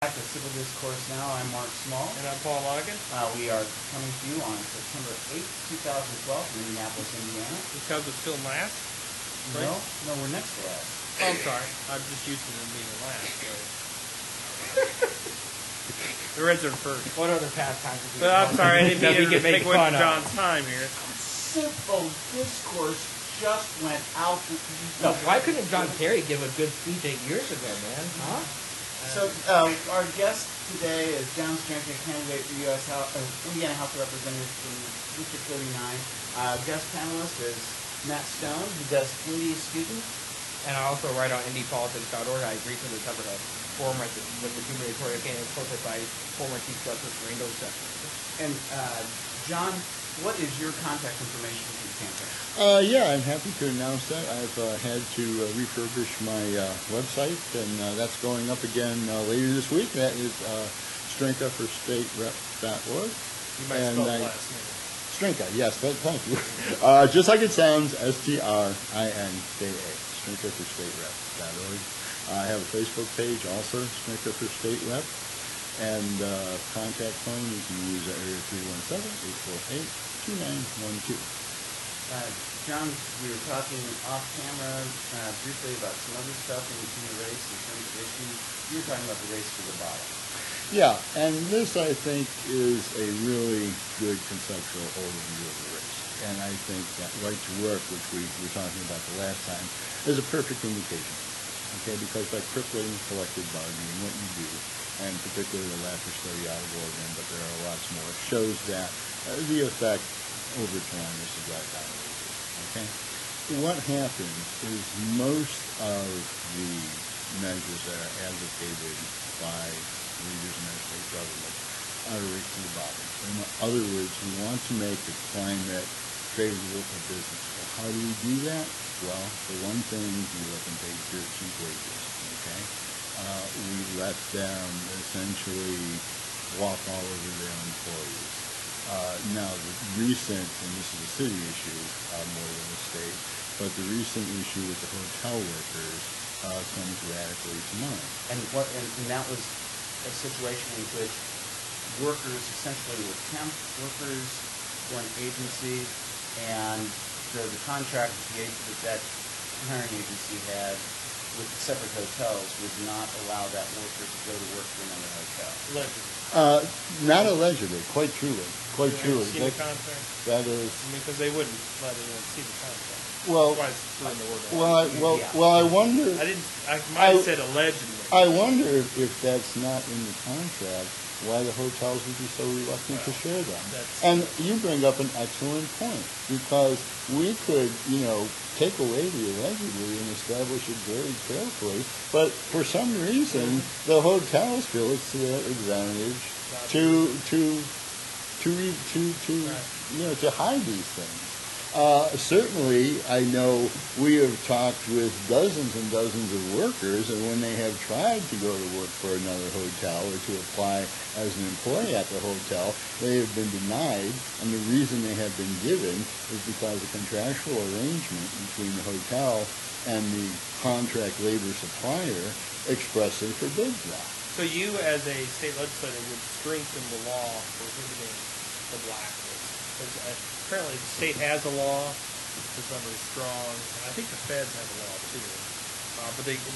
Back to Civil Discourse Now. I'm Mark Small. And I'm Paul Ogden. We are coming to you on September 8th, 2012 from Indianapolis, Indiana. Because it's still last? Right? No, we're next to last. Oh, I'm sorry. I'm just used to them being last. So. The Reds are first. What other pastimes would But I'm sorry, I didn't mean to take away fun from John's time here. Civil Discourse just went out. No, why couldn't John Kerry give a good speech 8 years ago, man? Huh? So our guest today is John Strinka, candidate for U.S. Indiana House of Representatives from District 39. Guest panelist is Matt Stone, who does Indy student. And I also write on IndyPolitics.org. I recently covered a forum with the gubernatorial candidate protest by former Chief Justice Randall Sept. And John, what is your contact information for the campaign? Yeah, I'm happy to announce that. I've had to refurbish my website, and that's going up again later this week. That is StrinkaForStateRep.org. You might spell the last name. Strinka, yes, thank you. Just like it sounds, Strinka, StrinkaForStateRep.org. I have a Facebook page also, Strinka for State Rep, and contact phone, you can use area 317-848-2912. John, we were talking off camera briefly about some other stuff in the race in terms of issues. You were talking about the race to the bottom. Yeah, and this, I think, is a really good conceptual overview of the race. And I think that right to work, which we were talking about the last time, is a perfect indication. Okay, because by crippling collective bargaining, what you do, and particularly the latter study out of Ogden, but there are lots more, shows that the effect over time is to drive down wages. Okay? What happens is most of the measures that are advocated by leaders in our state government are a race to the bottom. In other words, we want to make the climate favorable for business. Well, how do we do that? Well, for one thing, we let them pay dirt cheap wages. Okay? We let them essentially walk all over their employees. Now, the recent, and this is a city issue more than a state, but the recent issue with the hotel workers comes radically to mind. And that was a situation in which workers essentially were temp workers for an agency, and the contract that hiring agency had with separate hotels would not allow that worker to go to work for another hotel. Not allegedly, quite truly. Quite truly. See the contract? That is. I mean, because they wouldn't let anyone see the contract. Well, That's why it's in the word. I wonder. I might have said allegedly. I wonder if that's not in the contract, why the hotels would be so reluctant to share them. And you bring up an excellent point, because we could, take away the allegedly and establish it very carefully, but for some reason, the hotels feel it's to their advantage to hide these things. Certainly, I know we have talked with dozens and dozens of workers, and when they have tried to go to work for another hotel or to apply as an employee at the hotel, they have been denied, and the reason they have been given is because the contractual arrangement between the hotel and the contract labor supplier expressly forbids that. So you, as a state legislator, would strengthen the law prohibiting the blacklist? Because apparently the state has a law that's not very strong, and I think the feds have a law too.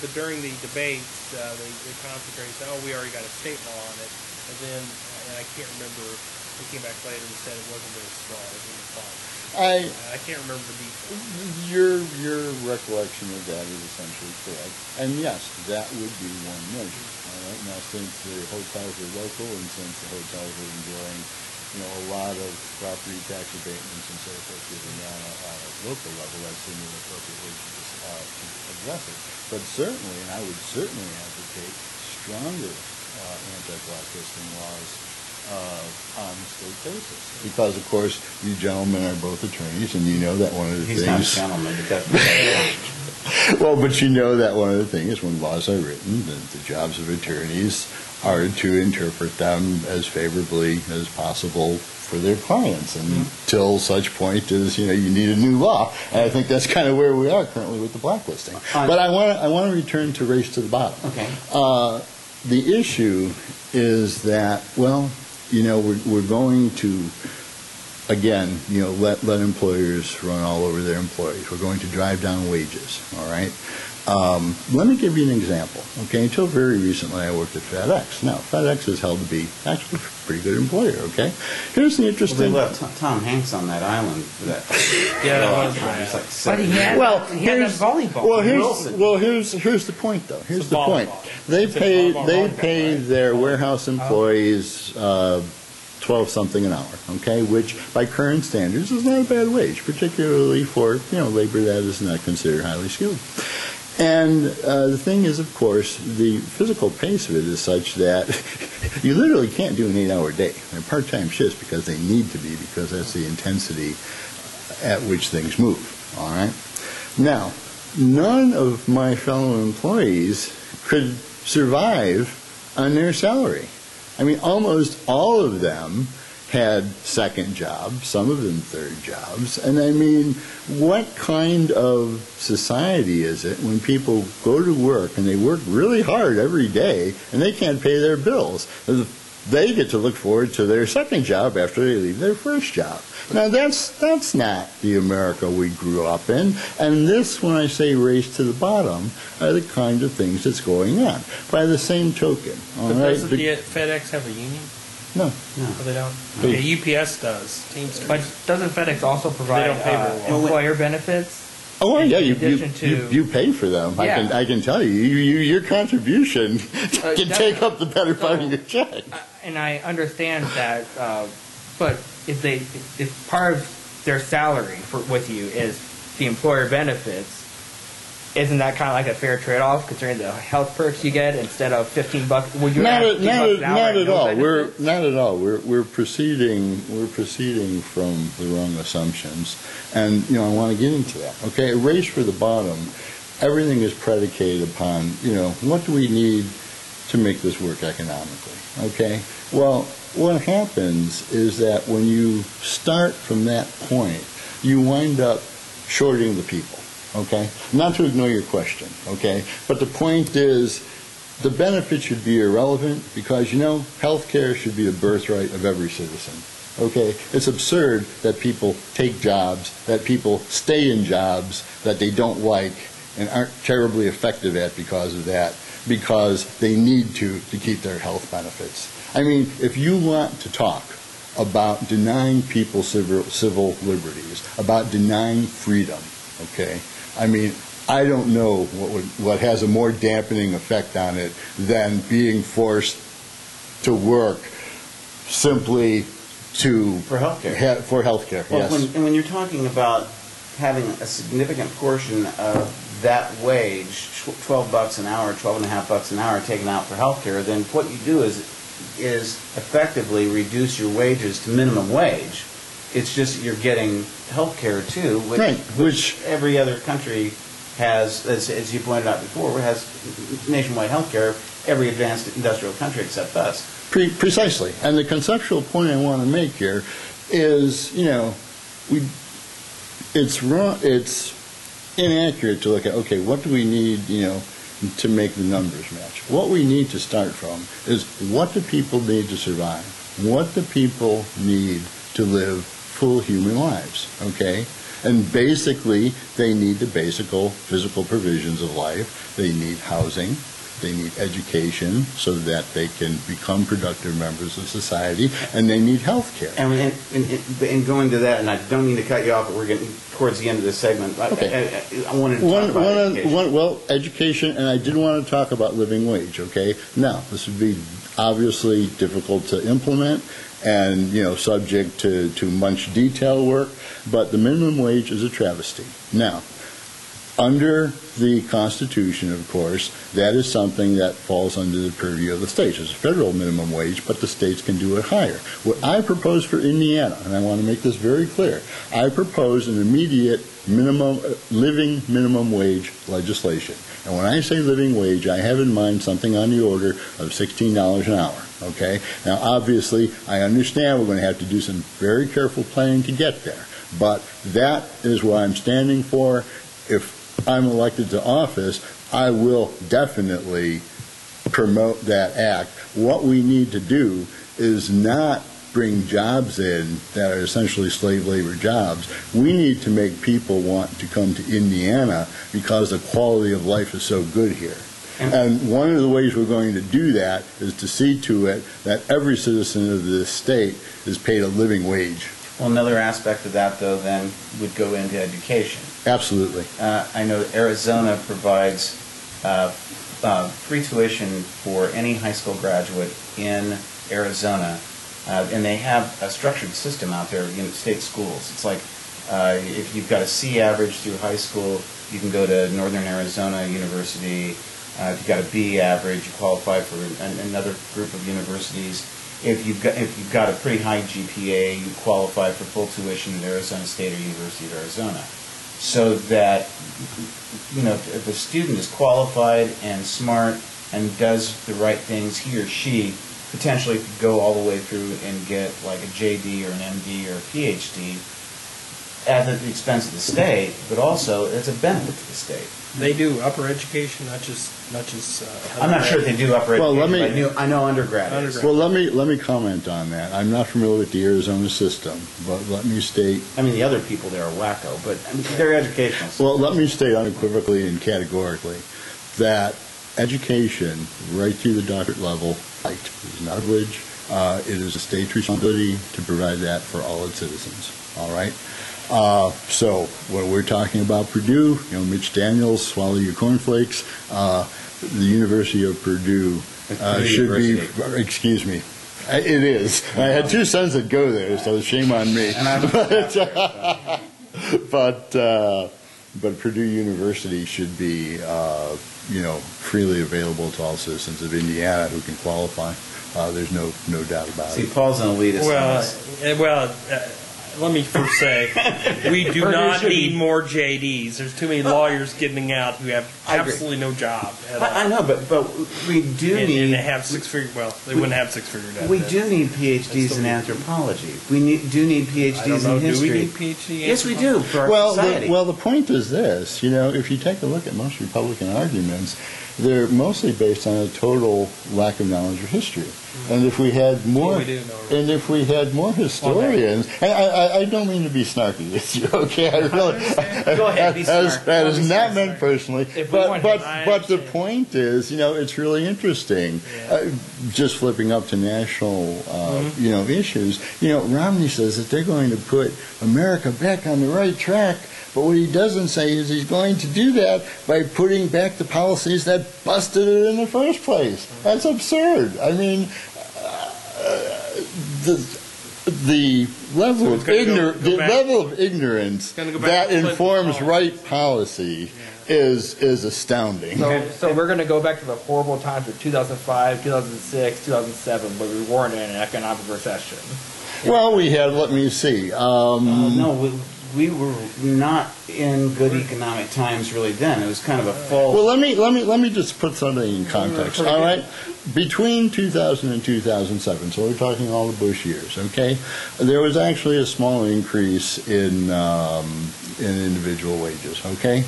But during the debates, they concentrate and say, "Oh, we already got a state law on it," and I can't remember. They came back later and said it wasn't very strong. It didn't apply. I can't remember the details. Your recollection of that is essentially correct, and yes, that would be one measure. All right, now since the hotels are local and since the hotels are enjoying a lot of property tax abatements and so forth given on a local level, that's the appropriate way to address it. But certainly, and I would certainly advocate stronger anti-blacklisting laws on a state basis. Because, of course, you gentlemen are both attorneys, and you know that one of the things... He's not a gentleman, but that's... Well, but you know that one of the things, when laws are written, the jobs of attorneys are to interpret them as favorably as possible for their clients until such point as you need a new law. And I think that's kind of where we are currently with the blacklisting. But I want to return to race to the bottom. Okay. the issue is that, well, we're going to, again, let employers run all over their employees. We're going to drive down wages, all right? Let me give you an example, okay? Until very recently, I worked at FedEx. Now, FedEx is held to be actually a pretty good employer, okay? Here's the interesting... Well, they left Tom Hanks on that island for that. Yeah, that was It's like But 7 he had, years. he had that volleyball. Here's the point, though. Here's It's the point. volleyball. They It's a paid volleyball, right? their warehouse employees 12-something an hour, okay, which by current standards is not a bad wage, particularly for labor that is not considered highly skilled. And the thing is, of course, the physical pace of it is such that you literally can't do an 8-hour day. They're part-time shifts because they need to be, because that's the intensity at which things move, all right? Now, none of my fellow employees could survive on their salary. I mean, almost all of them had second jobs, some of them third jobs. And I mean, what kind of society is it when people go to work and they work really hard every day and they can't pay their bills? They get to look forward to their second job after they leave their first job. Now, that's not the America we grew up in. And this, when I say race to the bottom, are the kind of things that's going on. By the same token, all But right? doesn't the FedEx have a union? No. No, they don't. They- Okay, UPS does. Teamsters. But doesn't FedEx also provide don't pay very well. employer benefits? Oh, well, In yeah, addition to- you pay for them. Yeah. I can tell you, your contribution can take up the better part of your check. And I understand that, but if part of their salary with you is the employer benefits, isn't that kind of like a fair trade-off considering the health perks you get instead of $15? Would you Not have $15 an hour at and no all. benefits? Not at all. We're proceeding from the wrong assumptions, and I want to get into that. Okay, a race for the bottom. Everything is predicated upon what do we need to make this work economically. Okay. Well, what happens is that when you start from that point, you wind up shorting the people. Okay? Not to ignore your question, okay? But the point is, the benefit should be irrelevant because, health care should be a birthright of every citizen. Okay? It's absurd that people take jobs, that people stay in jobs that they don't like and aren't terribly effective at because of that, because they need to keep their health benefits. I mean, if you want to talk about denying people civil liberties, about denying freedom, okay, I mean, I don't know what has a more dampening effect on it than being forced to work simply For healthcare. For healthcare, Well, yes. when you're talking about having a significant portion of that wage, $12 an hour, $12.50 an hour taken out for healthcare, then what you do is effectively reduce your wages to minimum wage. It's just you're getting health care too, which every other country has, as you pointed out before, has nationwide health care, every advanced industrial country except us. Precisely. And the conceptual point I want to make here is, it's wrong, it's inaccurate to look at, okay, what do we need, to make the numbers match? What we need to start from is what do people need to survive? What do people need to live full human lives, okay? And basically, they need the basic physical provisions of life. They need housing. They need education so that they can become productive members of society, and they need health care. And in going to that, and I don't mean to cut you off, but we're getting towards the end of this segment. Okay. I wanted to talk about education. Education, and I did want to talk about living wage, okay? Now, this would be obviously difficult to implement and, subject to much detail work, but the minimum wage is a travesty. Now, under the Constitution, of course, that is something that falls under the purview of the states. It's a federal minimum wage, but the states can do it higher. What I propose for Indiana, and I want to make this very clear, I propose an immediate living minimum wage legislation. And when I say living wage, I have in mind something on the order of $16 an hour. Okay? Now, obviously, I understand we're going to have to do some very careful planning to get there. But that is what I'm standing for. If I'm elected to office, I will definitely promote that act. What we need to do is not bring jobs in that are essentially slave labor jobs. We need to make people want to come to Indiana because the quality of life is so good here. And one of the ways we're going to do that is to see to it that every citizen of this state is paid a living wage. Well, another aspect of that, though, then would go into education. Absolutely. I know Arizona provides free tuition for any high school graduate in Arizona. And they have a structured system out there in state schools. It's like if you've got a C average through high school, you can go to Northern Arizona University. If you've got a B average, you qualify for another group of universities. If you've got a pretty high GPA, you qualify for full tuition at Arizona State or University of Arizona. So that, you know, if a student is qualified and smart and does the right things, he or she potentially could go all the way through and get like a JD or an MD or a PhD at the expense of the state, but also it's a benefit to the state. They do upper education, not just. I'm not sure if they do upper education. But I know undergrad. Well, let me comment on that. I'm not familiar with the Arizona system, but let me state. I mean, the other people there are wacko, but I mean, they're educational. Well, let me state unequivocally and categorically that education, right through the doctorate level, is not a privilege. It is a state's responsibility to provide that for all its citizens. All right. So when we're talking about Purdue, you know, Mitch Daniels, swallow your cornflakes. The University of Purdue should be. Excuse me. It is. I had two sons that go there, so shame on me. But Purdue University should be, you know, freely available to all citizens of Indiana who can qualify. There's no doubt about it. See, Paul's an elitist. Well, let me first say, we do not need more JDs. There's too many lawyers getting out who have absolutely no job at all. I know, but we do need. And they have six-figure. Well, they wouldn't have six-figure debt. We do need PhDs in anthropology. We do need PhDs in history. Do we need PhD? Yes, we do for our society. The point is this. You know, if you take a look at most Republican arguments, they're mostly based on a total lack of knowledge of history. And if we had more, historians, and I don't mean to be snarky with you, okay? I really, go ahead, be smart. That is not meant personally. But the point is, you know, it's really interesting. Yeah. Just flipping up to national, you know, issues. You know, Romney says that they're going to put America back on the right track. But what he doesn't say is he's going to do that by putting back the policies that busted it in the first place. That's absurd. I mean, the level of ignorance that informs right policy is astounding. So we're going to go back to the horrible times of 2005, 2006, 2007, where we weren't in an economic recession. Well, we had. Let me see. No. We were not in good economic times really then. It was kind of a false. Well, let me just put something in context. All right, between 2000 and 2007, so we're talking all the Bush years. Okay, there was actually a small increase in individual wages. Okay,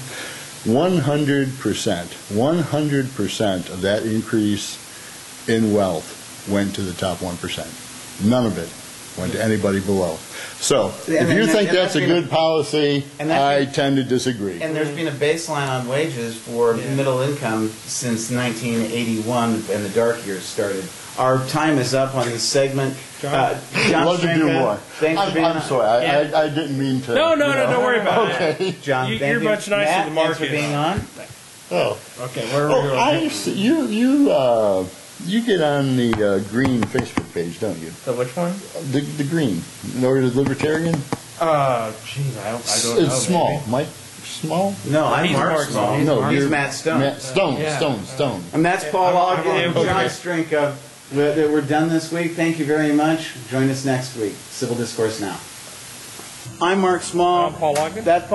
100% of that increase in wealth went to the top 1%. None of it went to anybody below. So, if you think that's a good policy, I tend to disagree. And there's been a baseline on wages for middle income since 1981, and the dark years started. Our time is up on this segment. John Strinka, do more. Thanks for being on. I'm sorry, I didn't mean to. No, don't worry about it. Okay. John, you're much nicer than Mark. Thanks for being on. Oh. Okay, where are we going? You get on the Green Facebook page, don't you? So which one? The Green, or the Libertarian. Geez, I don't know. It's small, maybe. Mike. Small? No, I'm Mark Small. He's Matt Stone. Stone. And that's Paul Ogden and John Strinka. We're done this week. Thank you very much. Join us next week. Civil Discourse Now. I'm Mark Small. I'm Paul Ogden. That's Paul.